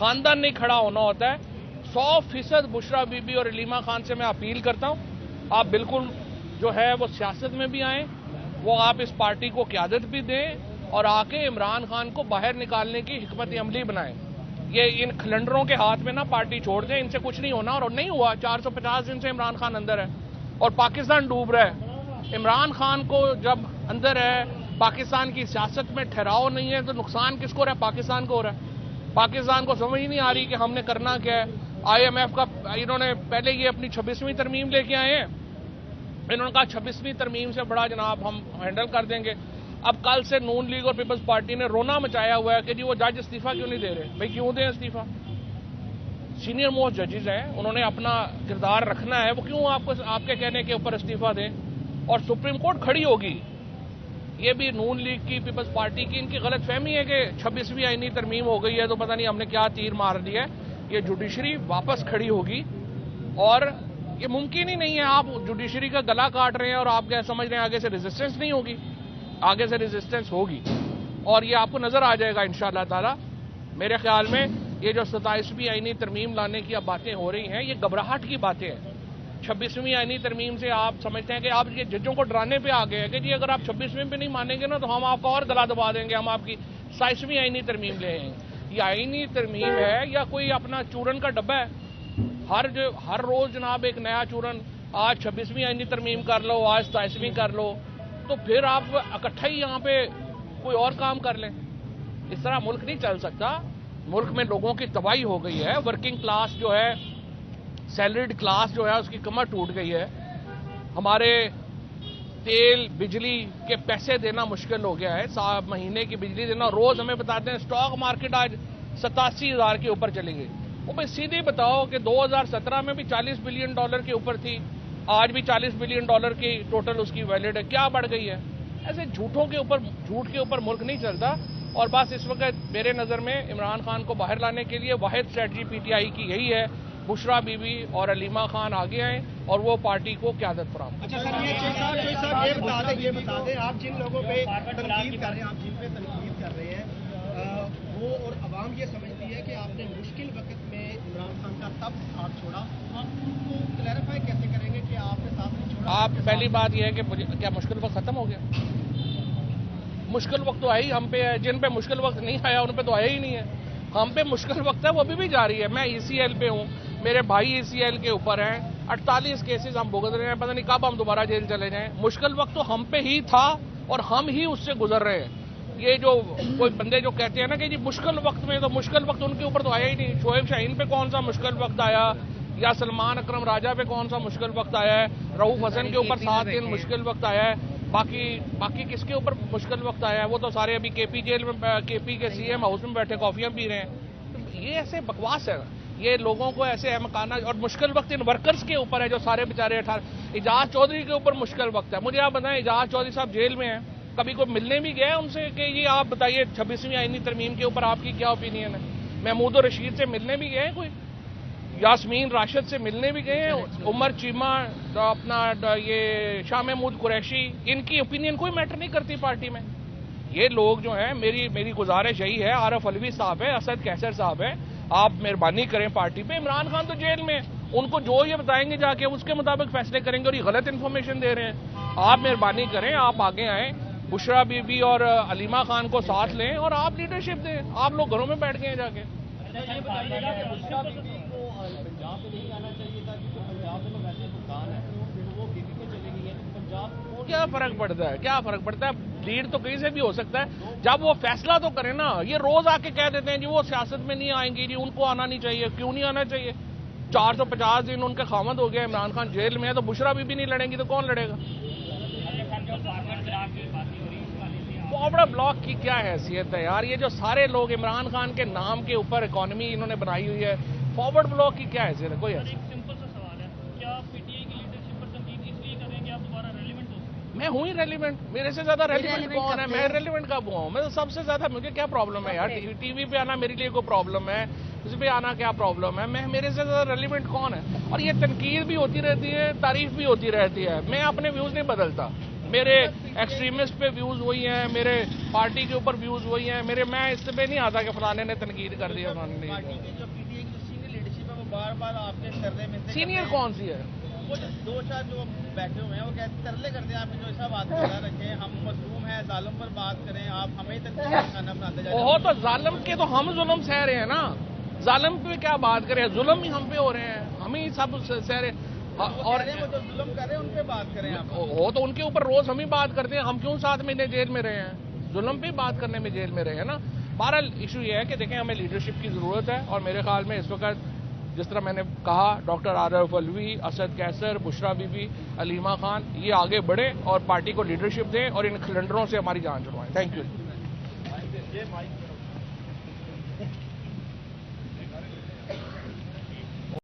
خاندان نہیں کھڑا ہونا ہوتا ہے. 100% بشرا بی بی اور علیمہ خان سے میں اپیل کرتا ہوں, آپ بالکل جو ہے وہ سیاست میں بھی آئیں, وہ آپ اس پارٹی کو قیادت بھی دیں اور آ کے عمران خان کو باہر نکالنے کی حکمت عملی بنائیں. یہ ان کھلنڈروں کے ہاتھ میں نہ پارٹی چھوڑ دیں, ان سے کچھ نہیں ہونا. اور نہیں ہوا, 450 دن سے عمران خان اندر ہے اور پاکستان ڈوب رہا ہے. عمران خان کو جب اندر ہے, پاکستان کی سیاست میں ٹھہراؤ نہیں ہے, تو نقصان کس کو ہو رہا ہے؟ پاکستان کو ہو رہا ہے. پاکستان کو سمجھ نہیں آ رہی کہ ہم نے کرنا کیا ہے. IMF کا انہوں نے پہلے یہ اپنی 26ویں ترمیم لے کے آئے ہیں, انہوں نے کہا 26ویں ترمیم سے بڑا جناب ہم ہینڈل کر دیں گے. اب کل سے نون لیگ اور پیپلز پارٹی نے رونا مچایا ہوا ہے کہ جی وہ جج استعفیٰ کیوں نہیں دے رہے. بھائی کیوں دیں استعفیٰ؟ سینئر موسٹ ججز ہیں, انہوں نے اپنا کردار رکھنا ہے, وہ کیوں آپ کے کہنے کے اوپر استعفیٰ دیں؟ اور سپریم کورٹ کھڑی ہوگی. یہ بھی نون لیگ کی, پیپلز پارٹی کی ان کی غلط فہمی ہے کہ 26ویں آئینی ترمیم ہو گئی ہے تو پتہ نہیں ہم نے کیا تیر مار دیا ہے. یہ جوڈیشری واپس کھڑی ہوگی اور یہ ممکن ہی نہیں ہے. آپ جوڈیشری کا گلا کاٹ رہے ہیں اور آپ کیا سمجھ رہے ہیں آگے سے ریزسٹنس نہیں ہوگی؟ آگے سے ریزسٹنس ہوگی اور یہ آپ کو نظر آ جائے گا انشاءاللہ تعالی. میرے خیال میں یہ جو 27ویں آئینی ترمیم لانے کی اب باتیں ہو رہی ہیں, یہ گھبراہٹ کی باتیں ہیں. 26ویں آئینی ترمیم سے آپ سمجھتے ہیں کہ آپ یہ ججوں کو ڈرانے پہ آ گئے ہیں کہ جی اگر آپ 26ویں پہ نہیں مانیں گے نا تو ہم آپ کا اور گلا دبا دیں گے, ہم آپ کی 27ویں آئینی ترمیم لے آئیں گے. یہ آئینی ترمیم ہے یا کوئی اپنا چورن کا ڈبہ ہے؟ ہر روز جناب ایک نیا چورن, آج 26ویں آئینی ترمیم کر لو, آج 27ویں کر لو, تو پھر آپ اکٹھا ہی یہاں پہ کوئی اور کام کر لیں. اس طرح ملک نہیں چل سکتا. ملک میں لوگوں کی تباہی ہو گئی ہے. ورکنگ کلاس جو ہے, سیلریڈ کلاس جو ہے, اس کی کمر ٹوٹ گئی ہے. ہمارے تیل بجلی کے پیسے دینا مشکل ہو گیا ہے. مہینے کی بجلی دینا, روز ہمیں بتاتے ہیں اسٹاک مارکیٹ آج 87,000 کے اوپر چلی گئی. وہ بھائی سیدھی بتاؤ کہ 2017 میں بھی $40 بلین کے اوپر تھی, آج بھی $40 بلین کی ٹوٹل اس کی ویلیڈ ہے. کیا بڑھ گئی ہے؟ ایسے جھوٹ کے اوپر ملک نہیں چلتا. اور بس اس وقت میرے نظر میں عمران خان کو باہر لانے کے لیے واحد اسٹریٹجی PTI کی یہی ہے, بشرا بی بی اور علیمہ خان آگے آئیں اور وہ پارٹی کو قیادت فراہم کریں. اچھا سر, یہ بتا دیں آپ جن لوگوں پہ تنقید کر رہے ہیں, آپ جن پہ تنقید کر رہے ہیں, وہ اور عوام یہ سمجھتی ہے کہ آپ نے مشکل وقت میں عمران خان کا تب ساتھ چھوڑا, آپ ان کو کلیریفائی کیسے کریں گے کہ آپ نے ساتھ نہیں چھوڑا؟ آپ پہلی بات یہ ہے کہ کیا مشکل وقت ختم ہو گیا؟ مشکل وقت تو آئی ہم پہ ہے, جن پہ مشکل وقت نہیں آیا ان پہ تو آیا ہی نہیں ہے. ہم پہ مشکل وقت ہے وہ ابھی بھی جاری ہے. میں ECL پہ ہوں, میرے بھائی ECL کے اوپر ہیں, 48 کیسز ہم بھگت رہے ہیں, پتہ نہیں کب ہم دوبارہ جیل چلے جائیں. مشکل وقت تو ہم پہ ہی تھا اور ہم ہی اس سے گزر رہے ہیں. یہ جو کوئی بندے جو کہتے ہیں نا کہ جی مشکل وقت میں, تو مشکل وقت ان کے اوپر تو آیا ہی نہیں. شعیب شاہین پہ کون سا مشکل وقت آیا, یا سلمان اکرم راجہ پہ کون سا مشکل وقت آیا ہے, رؤوف حسن کے اوپر 7 دن مشکل وقت آیا ہے, باقی کس کے اوپر مشکل وقت آیا ہے؟ وہ تو سارے ابھی KP جیل میں, KP کے CM ہاؤس میں بیٹھے کافیاں پی رہے ہیں. یہ ایسے بکواس ہے, یہ لوگوں کو ایسے احمقانہ. اور مشکل وقت ان ورکرز کے اوپر ہے جو سارے بیچارے اعجاز چودھری کے اوپر مشکل وقت ہے. مجھے آپ بتائیں, اعجاز چودھری صاحب جیل میں ہیں, کبھی کوئی ملنے بھی گئے ان سے کہ یہ آپ بتائیے 26ویں آئینی ترمیم کے اوپر آپ کی کیا اوپینین ہے؟ محمود الرشید سے ملنے بھی گئے ہیں, کوئی یاسمین راشد سے ملنے بھی گئے ہیں, عمر چیمہ, اپنا یہ شاہ محمود قریشی, ان کی اوپینین کوئی میٹر نہیں کرتی پارٹی میں. یہ لوگ جو ہیں, میری گزارش یہی ہے, عارف علوی صاحب ہے, اسد کیسر صاحب ہے, آپ مہربانی کریں پارٹی پہ. عمران خان تو جیل میں, ان کو جو یہ بتائیں گے جا کے اس کے مطابق فیصلے کریں گے, اور یہ غلط انفارمیشن دے رہے ہیں. آپ مہربانی کریں, آپ آگے آئیں, بشرا بی بی اور علیمہ خان کو ساتھ لیں اور آپ لیڈرشپ دیں. آپ لوگ گھروں میں بیٹھ گئے ہیں جا کے. پنجاب میں نہیں آنا چاہیے تھا کیونکہ پنجاب میں ویسے حکام ہے, وہ بی بی کو چلے گئی ہے. پنجاب کیا فرق پڑتا ہے, کیا فرق پڑتا ہے؟ لیڈ تو کہیں سے بھی ہو سکتا ہے, جب وہ فیصلہ تو کریں نا. یہ روز آ کے کہہ دیتے ہیں جی وہ سیاست میں نہیں آئیں گی, جی ان کو آنا نہیں چاہیے. کیوں نہیں آنا چاہیے؟ 450 دن ان کے خامد ہو گیا, عمران خان جیل میں ہے, تو بشرا بی نہیں لڑیں گی تو کون لڑے گا؟ فارورڈ بلاک کی کیا حیثیت ہے یار؟ یہ جو سارے لوگ عمران خان کے نام کے اوپر اکانومی انہوں نے بنائی ہوئی ہے, فارورڈ بلاک کی کیا حیثیت ہے؟ کوئی حیثیت. ایک سمپل سا سوال ہے, کیا آپ PTI کی لیڈرشپ پر تنقید اس لیے کریں گے آپ دوبارہ ریلیونٹ ہو سکیں؟ میں ہوں ہی ریلیونٹ, میرے سے زیادہ ریلیونٹ کون ہے؟ میں ریلیونٹ کب ہوا ہوں؟ میں تو سب سے زیادہ, مجھے کیا پرابلم ہے یار؟ ٹی وی پہ آنا میرے لیے کوئی پرابلم ہے؟ اس پہ آنا کیا پرابلم ہے؟ میرے سے زیادہ ریلیونٹ کون ہے؟ اور یہ تنقید بھی ہوتی رہتی ہے, تعریف بھی ہوتی رہتی ہے, میں اپنے ویوز نہیں بدلتا. میرے ایکسٹریمسٹ پہ ویوز وہی ہیں, میرے پارٹی کے اوپر ویوز وہی ہیں, میں اس پہ نہیں آتا کہ فلانے نے تنقید کر دیا, فلانے نے. پارٹی کی جو پی ٹی آئی کی جو سینئر لیڈرشپ ہے وہ بار بار آپ کے سردے میں سینئر کون سی ہے؟ وہ دو چار جو بیٹھے ہوئے ہیں وہ کہتے ترلے کرتے ہیں آپ جو ایسا بات کر رکھیں, ہم مظلوم ہیں, ظالم پر بات کریں, آپ ہمیں تنقید کھانا بناتے جائیں. وہ تو ظالم کے تو ہم ظلم سہ رہے ہیں نا, ظالم پہ کیا بات کریں, ظلم ہی ہم پہ ہو رہے ہیں, ہم ہی سب سہ رہے ہیں. اور وہ جو ظلم کر رہے ہیں ان پہ بات کریں آپ. وہ تو ان کے اوپر روز ہم ہی بات کرتے ہیں, ہم کیوں 7 مہینے جیل میں رہے ہیں, ظلم پہ بات کرنے میں جیل میں رہے ہیں نا. بہرحال ایشو یہ ہے کہ دیکھیں ہمیں لیڈرشپ کی ضرورت ہے, اور میرے خیال میں اس وقت جس طرح میں نے کہا ڈاکٹر عارف الوی, اسد کیسر, بشرا بی بی, علیمہ خان, یہ آگے بڑھے اور پارٹی کو لیڈرشپ دیں اور ان کلنڈروں سے ہماری جان چھڑوائیں. Thank you.